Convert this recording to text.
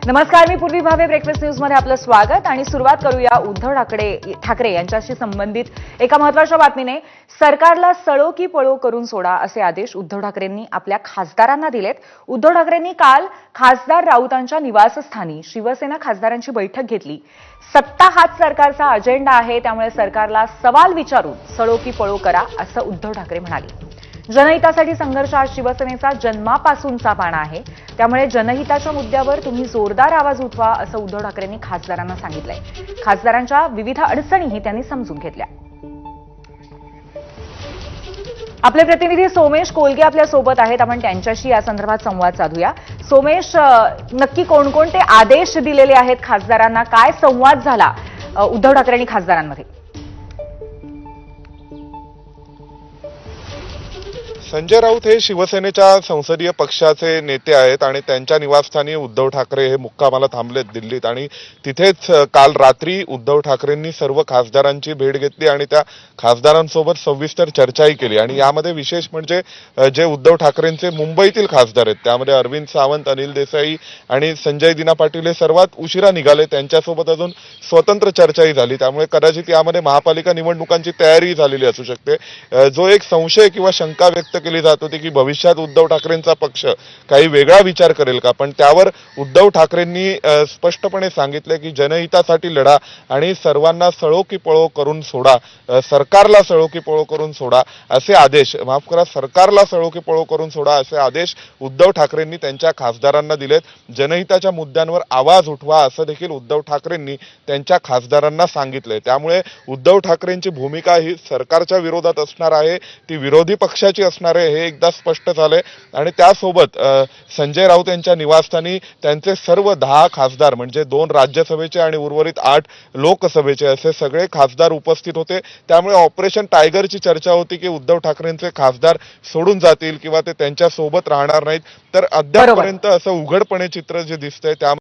नमस्कार, मी पूर्वी Bhave breakfast news मध्ये आपलं स्वागत आणि सुरुवात करूया उद्धव ठाकरे यांच्याशी संबंधित एका महत्त्वाच्या बातमीने। सरकारला सळो की पळो करून सोडा असे आदेश उद्धव ठाकरेंनी आपल्या खासदारांना दिलेत। उद्धव ठाकरेंनी काल खासदार राऊतांच्या निवासस्थानी शिवसेना खासदारांची बैठक घेतली। सत्ता हाच सरकारचा अजेंडा आहे, त्यामुळे सरकारला सवाल विचारून सळो की पळो करा असं उद्धव ठाकरे म्हणाले। जनहितासाठी संघर्ष हा शिवसेनेचा जन्मापासूनचा बाणा आहे, त्यामुळे जनहिताच्या मुद्द्यावर तुम्ही जोरदार आवाज उठवा असं उद्धव ठाकरेंनी खासदारांना सांगितलंय। खासदारांच्या विविध अडचणीही त्यांनी समजून घेतल्या। आपले प्रतिनिधी सोमेश कोलगे आपल्या सोबत आहेत, आपण त्यांच्याशी या संदर्भात संवाद साधूया। सोमेश, नक्की कोणकोणते आदेश दिलेले आहेत खासदारांना, काय संवाद झाला उद्धव ठाकरे आणि खासदारांमध्ये? संजय राऊत हे शिवसेनेच्या संसदीय पक्षाचे नेते आहेत आणि त्यांच्या निवासस्थानी उद्धव ठाकरे हे मुक्कामाला थांबलेत दिल्लीत आणि तिथेच काल रात्री उद्धव ठाकरेंनी सर्व खासदारांची भेट घेतली आणि त्या खासदारांसोबत सविस्तर चर्चाही केली। आणि यामध्ये विशेष म्हणजे जे उद्धव ठाकरेंचे मुंबईतील खासदार आहेत त्यामध्ये अरविंद सावंत, अनिल देसाई आणि संजय दिना पाटील हे सर्वात उशिरा निघाले, त्यांच्यासोबत अजून स्वतंत्र चर्चाही झाली। त्यामुळे कदाचित यामध्ये महापालिका निवडणुकांची तयारी झालेली असू शकते। जो एक संशय किंवा शंका व्यक्त केली जात होती की भविष्यात उद्धव ठाकरेंचा पक्ष काही वेगळा विचार करेल का, पण त्यावर उद्धव ठाकरेंनी स्पष्टपणे सांगितले की जनहितासाठी लढा आणि सर्वांना सळो की पळो करून सोडा, सरकारला सळो की पळो करून सोडा असे आदेश, माफ करा, सरकारला सळो की पळो करून सोडा असे आदेश उद्धव ठाकरेंनी त्यांच्या खासदारांना दिलेत। जनहिताच्या मुद्द्यांवर आवाज उठवा असं देखील उद्धव ठाकरेंनी त्यांच्या खासदारांना सांगितलंय। त्यामुळे उद्धव ठाकरेंची भूमिका ही सरकारच्या विरोधात असणार आहे, ती विरोधी पक्षाची असणार आहे हे एकदा स्पष्ट झालंय। आणि त्यासोबत संजय राऊत यांच्या निवासस्थानी त्यांचे सर्व 10 खासदार म्हणजे 2 राज्यसभेचे आणि उर्वरित 8 लोकसभेचे असे सगळे खासदार उपस्थित होते। त्यामुळे ऑपरेशन टायगरची चर्चा होती की उद्धव ठाकरेंचे खासदार सोडून जातील किंवा ते त्यांच्या सोबत राहणार नाहीत, तर अद्यापपर्यंत असं उघडपणे चित्र जे दिसतंय त्या